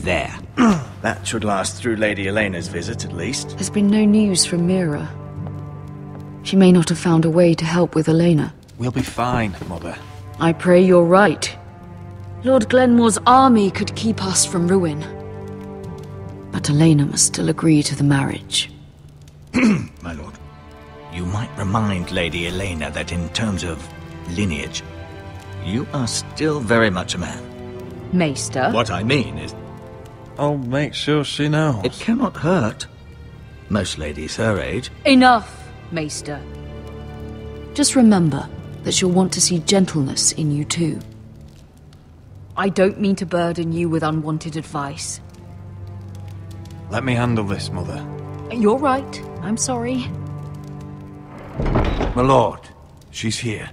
there? That should last through Lady Elena's visit, at least. There's been no news from Mira. She may not have found a way to help with Elena. We'll be fine, Mother. I pray you're right. Lord Glenmore's army could keep us from ruin. But Elena must still agree to the marriage. My lord, you might remind Lady Elena that in terms of lineage, you are still very much a man. Maester? What I mean is... I'll make sure she knows. It cannot hurt. Most ladies her age. Enough, Maester. Just remember that she'll want to see gentleness in you too. I don't mean to burden you with unwanted advice. Let me handle this, Mother. You're right. I'm sorry. My lord, she's here.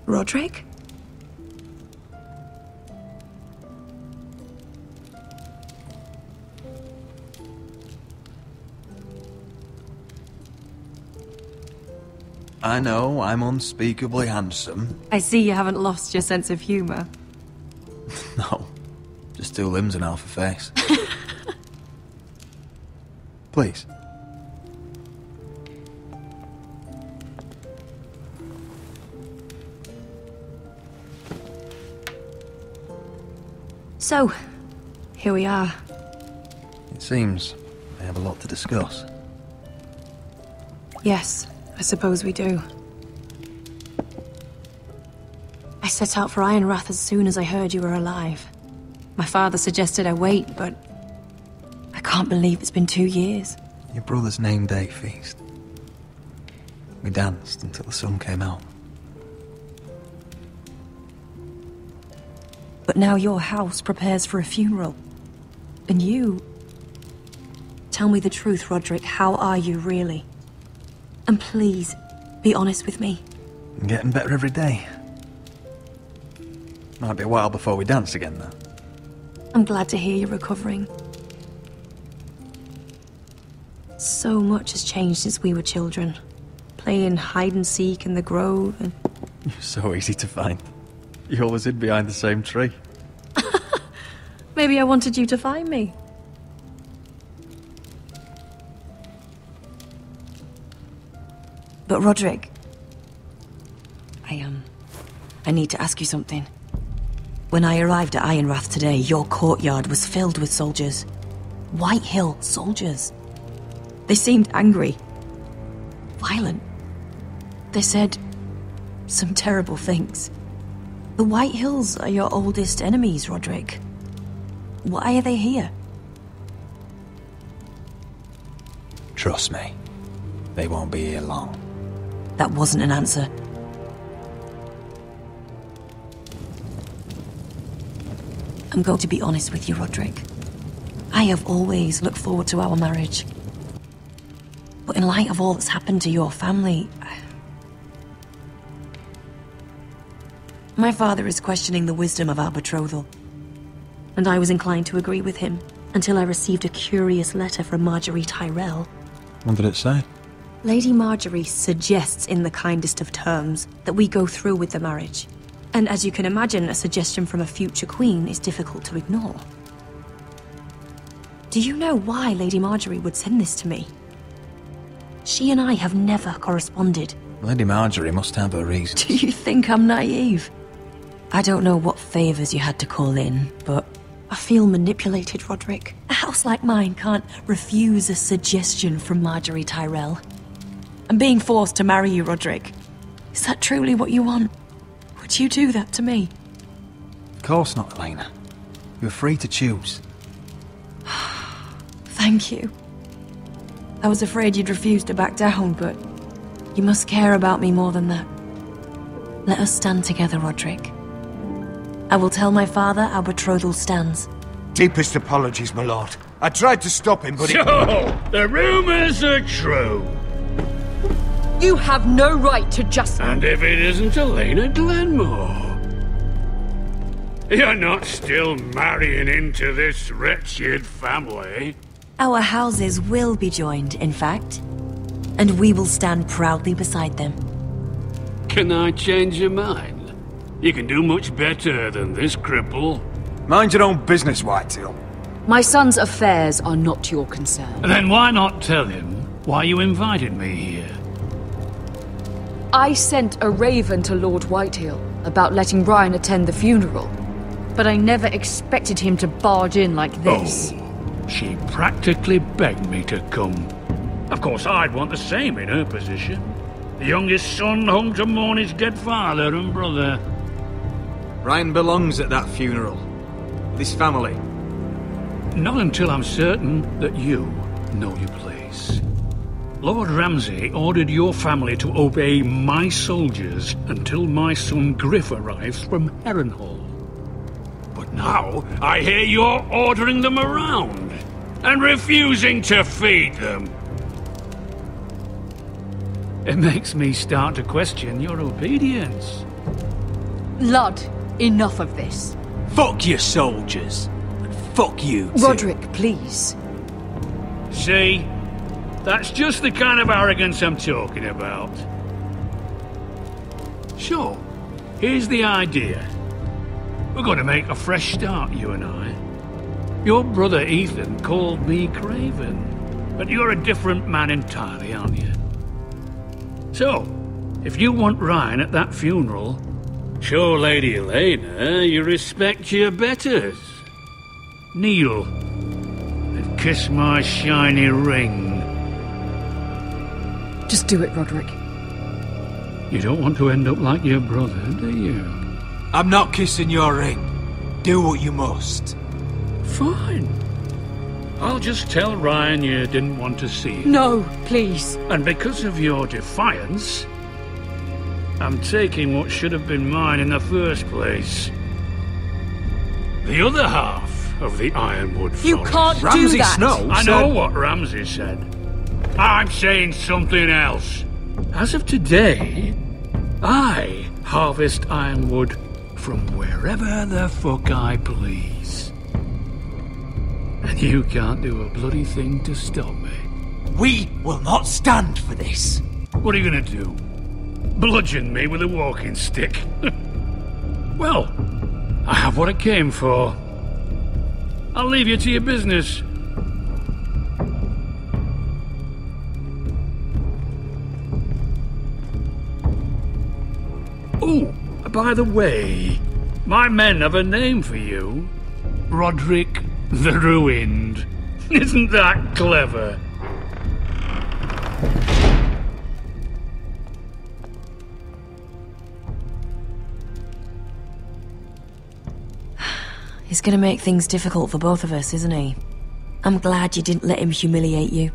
Roderick? I know I'm unspeakably handsome. I see you haven't lost your sense of humor. No, just two limbs and half a face. Please. So, here we are. It seems I have a lot to discuss. Yes, I suppose we do. I set out for Ironrath as soon as I heard you were alive. My father suggested I wait, but I can't believe it's been 2 years. Your brother's name day feast. We danced until the sun came out. But now your house prepares for a funeral. And you... Tell me the truth, Roderick. How are you, really? And please, be honest with me. I'm getting better every day. Might be a while before we dance again, though. I'm glad to hear you're recovering. So much has changed since we were children. Playing hide-and-seek in the grove and... You're so easy to find. You always hid behind the same tree. Maybe I wanted you to find me. But Roderick... I need to ask you something. When I arrived at Ironrath today, your courtyard was filled with soldiers. White Hill soldiers. They seemed angry. Violent. They said some terrible things. The White Hills are your oldest enemies, Roderick. Why are they here? Trust me. They won't be here long. That wasn't an answer. I'm going to be honest with you, Roderick. I have always looked forward to our marriage. But in light of all that's happened to your family... My father is questioning the wisdom of our betrothal. And I was inclined to agree with him, until I received a curious letter from Marjorie Tyrell. What did it say? Lady Marjorie suggests in the kindest of terms that we go through with the marriage. And as you can imagine, a suggestion from a future queen is difficult to ignore. Do you know why Lady Marjorie would send this to me? She and I have never corresponded. Lady Marjorie must have her reasons. Do you think I'm naive? I don't know what favors you had to call in, but I feel manipulated, Roderick. A house like mine can't refuse a suggestion from Marjorie Tyrell. I'm being forced to marry you, Roderick. Is that truly what you want? Would you do that to me? Of course not, Elena. You're free to choose. Thank you. I was afraid you'd refuse to back down, but you must care about me more than that. Let us stand together, Roderick. I will tell my father our betrothal stands. Deepest apologies, my lord. I tried to stop him, but So, the rumors are true. You have no right to just... And if it isn't Elena Glenmore? You're not still marrying into this wretched family? Our houses will be joined, in fact. and we will stand proudly beside them. Can I change your mind? You can do much better than this cripple. Mind your own business, Whitetail. My son's affairs are not your concern. Then why not tell him why you invited me here? I sent a raven to Lord Whitehill about letting Ryan attend the funeral, but I never expected him to barge in like this. Oh, she practically begged me to come. Of course, I'd want the same in her position. The youngest son home to mourn his dead father and brother. Ryan belongs at that funeral. With his family. Not until I'm certain that you know your place. Lord Ramsay ordered your family to obey my soldiers until my son Griff arrives from Harrenhal. But now I hear you're ordering them around and refusing to feed them. It makes me start to question your obedience. Lud, enough of this. Fuck your soldiers. And fuck you too. Roderick, please. See? That's just the kind of arrogance I'm talking about. So, here's the idea. We're going to make a fresh start, you and I. Your brother Ethan called me Craven, but you're a different man entirely, aren't you? So, if you want Ryan at that funeral, show Lady Elena you respect your betters. Kneel and kiss my shiny ring. Just do it, Roderick. You don't want to end up like your brother, do you? I'm not kissing your ring. Do what you must. Fine. I'll just tell Ryan you didn't want to see him. No, please. And because of your defiance, I'm taking what should have been mine in the first place. The other half of the Ironwood Forest. You can't do Ramsay that. Snow I said... know what Ramsay said. I'm saying something else. As of today, I harvest ironwood from wherever the fuck I please. And you can't do a bloody thing to stop me. We will not stand for this. What are you gonna do? Bludgeon me with a walking stick? Well, I have what I came for. I'll leave you to your business. Oh, by the way, my men have a name for you. Roderick the Ruined. Isn't that clever? He's gonna make things difficult for both of us, isn't he? I'm glad you didn't let him humiliate you.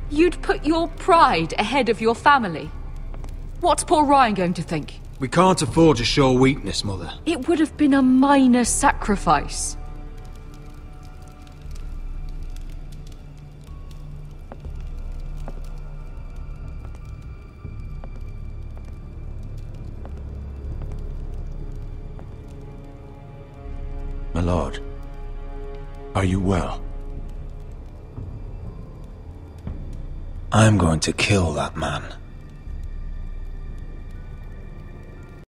You'd put your pride ahead of your family. What's poor Ryan going to think? We can't afford to show weakness, Mother. It would have been a minor sacrifice. My lord, are you well? I'm going to kill that man.